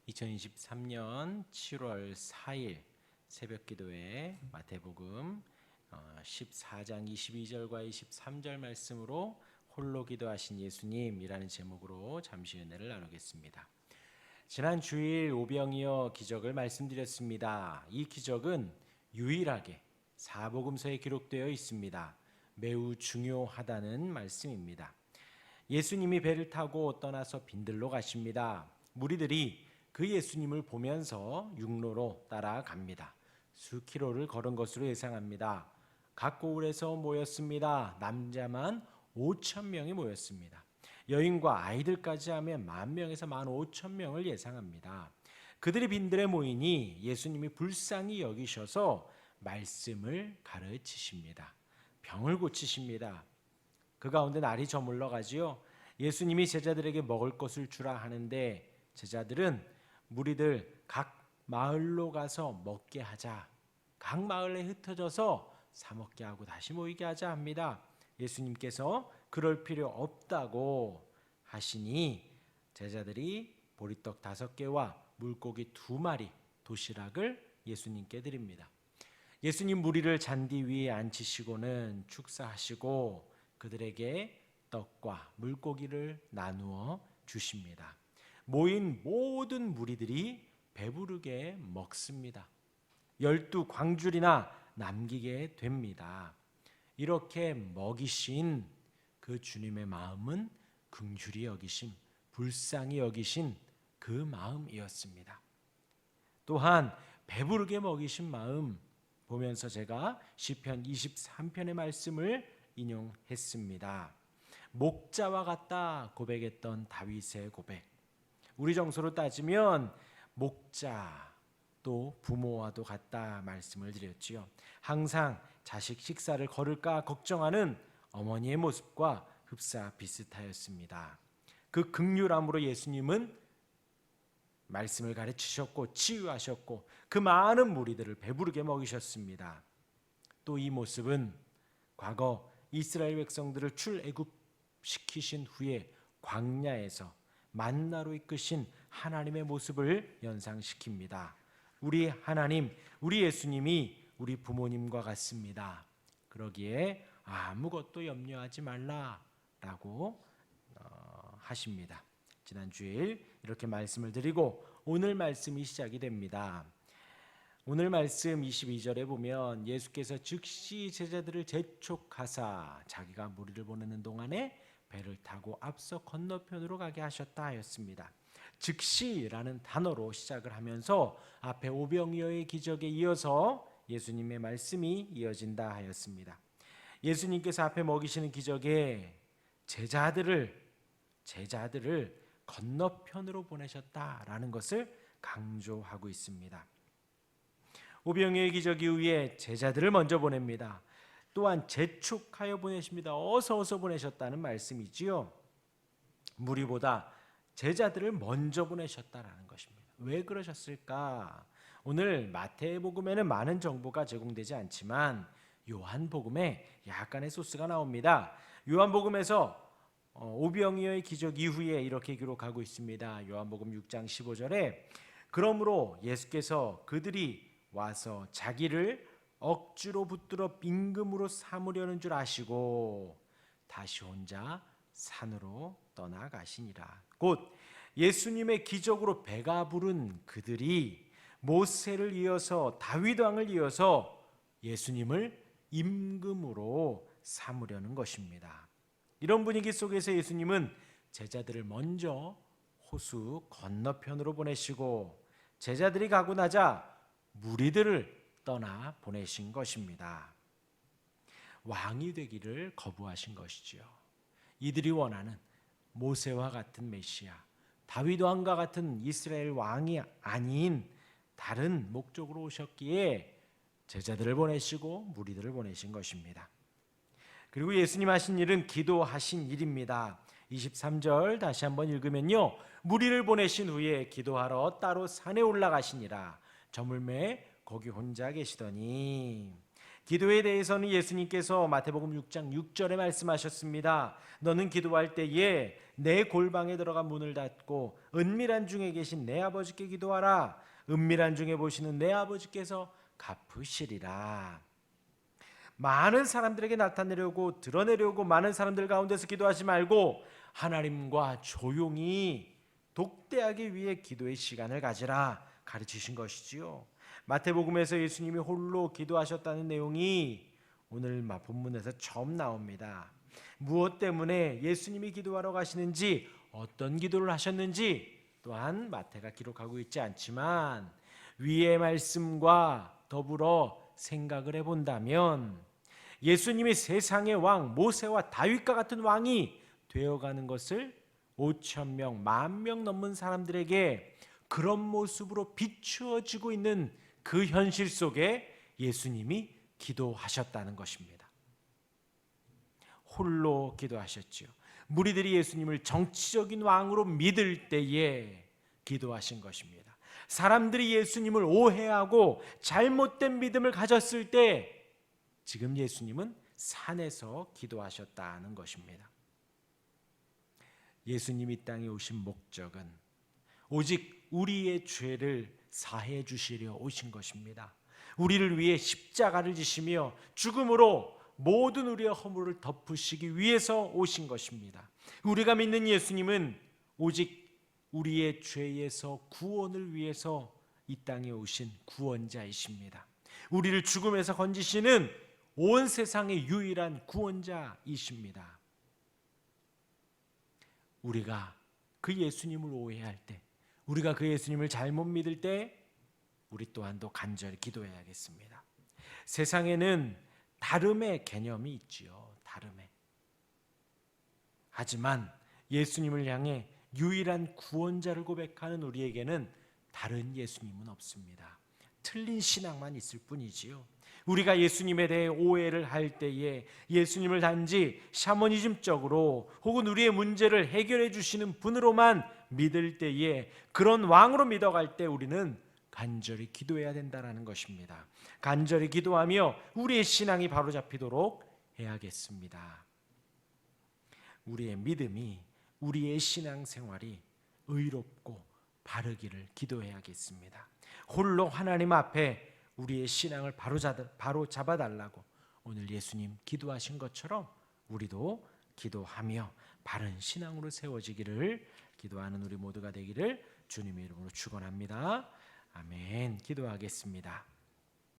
2023년 7월 4일 새벽기도에 마태복음 14장 22절과 23절 말씀으로 홀로 기도하신 예수님이라는 제목으로 잠시 은혜를 나누겠습니다. 지난 주일 오병이어 기적을 말씀드렸습니다. 이 기적은 유일하게 사복음서에 기록되어 있습니다. 매우 중요하다는 말씀입니다. 예수님이 배를 타고 떠나서 빈들로 가십니다. 무리들이 그 예수님을 보면서 육로로 따라갑니다. 수킬로를 걸은 것으로 예상합니다. 각 고을에서 모였습니다. 남자만 5천 명이 모였습니다. 여인과 아이들까지 하면 10,000명에서 15,000명을 예상합니다. 그들이 빈들에 모이니 예수님이 불쌍히 여기셔서 말씀을 가르치십니다. 병을 고치십니다. 그 가운데 날이 저물러 가지요. 예수님이 제자들에게 먹을 것을 주라 하는데 제자들은 무리들 각 마을로 가서 먹게 하자, 각 마을에 흩어져서 사 먹게 하고 다시 모이게 하자 합니다. 예수님께서 그럴 필요 없다고 하시니 제자들이 보리떡 5개와 물고기 2마리 도시락을 예수님께 드립니다. 예수님 무리를 잔디 위에 앉히시고는 축사하시고 그들에게 떡과 물고기를 나누어 주십니다. 모인 모든 무리들이 배부르게 먹습니다. 12광줄이나 남기게 됩니다. 이렇게 먹이신 그 주님의 마음은 긍휼히 여기심, 불쌍히 여기신 그 마음이었습니다. 또한 배부르게 먹이신 마음 보면서 제가 시편 23편의 말씀을 인용했습니다. 목자와 같다 고백했던 다윗의 고백. 우리 정서로 따지면 목자 또 부모와도 같다 말씀을 드렸지요. 항상 자식 식사를 거를까 걱정하는 어머니의 모습과 흡사 비슷하였습니다. 그 긍휼함으로 예수님은 말씀을 가르치셨고 치유하셨고 그 많은 무리들을 배부르게 먹이셨습니다. 또 이 모습은 과거 이스라엘 백성들을 출애굽시키신 후에 광야에서 만나로 이끄신 하나님의 모습을 연상시킵니다. 우리 하나님, 우리 예수님이 우리 부모님과 같습니다. 그러기에 아무것도 염려하지 말라라고 하십니다. 지난 주일 이렇게 말씀을 드리고 오늘 말씀이 시작이 됩니다. 오늘 말씀 22절에 보면 예수께서 즉시 제자들을 재촉하사 자기가 무리를 보내는 동안에 배를 타고 앞서 건너편으로 가게 하셨다 하였습니다. 즉시라는 단어로 시작을 하면서 앞에 오병이어의 기적에 이어서 예수님의 말씀이 이어진다 하였습니다. 예수님께서 앞에 먹이시는 기적에 제자들을 건너편으로 보내셨다라는 것을 강조하고 있습니다. 오병이어의 기적 이후에 제자들을 먼저 보냅니다. 또한 재촉하여 보내십니다. 어서 보내셨다는 말씀이지요. 무리보다 제자들을 먼저 보내셨다라는 것입니다. 왜 그러셨을까? 오늘 마태복음에는 많은 정보가 제공되지 않지만 요한복음에 약간의 소스가 나옵니다. 요한복음에서 오병이어의 기적 이후에 이렇게 기록하고 있습니다. 요한복음 6장 15절에 그러므로 예수께서 그들이 와서 자기를 억지로 붙들어 빈금으로 삼으려는 줄 아시고 다시 혼자 산으로 떠나가시니라. 곧 예수님의 기적으로 배가 부른 그들이 모세를 이어서 다윗 왕을 이어서 예수님을 임금으로 삼으려는 것입니다. 이런 분위기 속에서 예수님은 제자들을 먼저 호수 건너편으로 보내시고 제자들이 가고 나자 무리들을 떠나 보내신 것입니다. 왕이 되기를 거부하신 것이지요. 이들이 원하는 모세와 같은 메시아, 다윗 왕과 같은 이스라엘 왕이 아닌 다른 목적으로 오셨기에 제자들을 보내시고 무리들을 보내신 것입니다. 그리고 예수님 하신 일은 기도하신 일입니다. 23절 다시 한번 읽으면요. 무리를 보내신 후에 기도하러 따로 산에 올라가시니라. 저물매에 거기 혼자 계시더니 기도에 대해서는 예수님께서 마태복음 6장 6절에 말씀하셨습니다. 너는 기도할 때에 내 골방에 들어가 문을 닫고 은밀한 중에 계신 내 아버지께 기도하라. 은밀한 중에 보시는 내 아버지께서 갚으시리라. 많은 사람들에게 나타내려고 드러내려고 많은 사람들 가운데서 기도하지 말고 하나님과 조용히 독대하기 위해 기도의 시간을 가지라 가르치신 것이지요. 마태복음에서 예수님이 홀로 기도하셨다는 내용이 오늘 본문에서 처음 나옵니다. 무엇 때문에 예수님이 기도하러 가시는지, 어떤 기도를 하셨는지 또한 마태가 기록하고 있지 않지만 위의 말씀과 더불어 생각을 해본다면 예수님이 세상의 왕 모세와 다윗과 같은 왕이 되어가는 것을 5,000명, 10,000명 넘는 사람들에게 그런 모습으로 비추어지고 있는 그 현실 속에 예수님이 기도하셨다는 것입니다. 홀로 기도하셨지요. 무리들이 예수님을 정치적인 왕으로 믿을 때에 기도하신 것입니다. 사람들이 예수님을 오해하고 잘못된 믿음을 가졌을 때 지금 예수님은 산에서 기도하셨다는 것입니다. 예수님이 이 땅에 오신 목적은 오직 우리의 죄를 사해 주시려 오신 것입니다. 우리를 위해 십자가를 지시며 죽음으로 모든 우리의 허물을 덮으시기 위해서 오신 것입니다. 우리가 믿는 예수님은 오직 우리의 죄에서 구원을 위해서 이 땅에 오신 구원자이십니다. 우리를 죽음에서 건지시는 온 세상의 유일한 구원자이십니다. 우리가 그 예수님을 오해할 때, 우리가 그 예수님을 잘못 믿을 때 우리 또한도 간절히 기도해야겠습니다. 세상에는 다름의 개념이 있지요. 다름의. 하지만 예수님을 향해 유일한 구원자를 고백하는 우리에게는 다른 예수님은 없습니다. 틀린 신앙만 있을 뿐이지요. 우리가 예수님에 대해 오해를 할 때에 예수님을 단지 샤머니즘적으로 혹은 우리의 문제를 해결해 주시는 분으로만 믿을 때에, 그런 왕으로 믿어갈 때 우리는 간절히 기도해야 된다는 것입니다. 간절히 기도하며 우리의 신앙이 바로잡히도록 해야겠습니다. 우리의 믿음이, 우리의 신앙생활이 의롭고 바르기를 기도해야겠습니다. 홀로 하나님 앞에 우리의 신앙을 바로잡아달라고 오늘 예수님 기도하신 것처럼 우리도 기도하며 바른 신앙으로 세워지기를 기도하는 우리 모두가 되기를 주님의 이름으로 축원합니다. 아멘. 기도하겠습니다.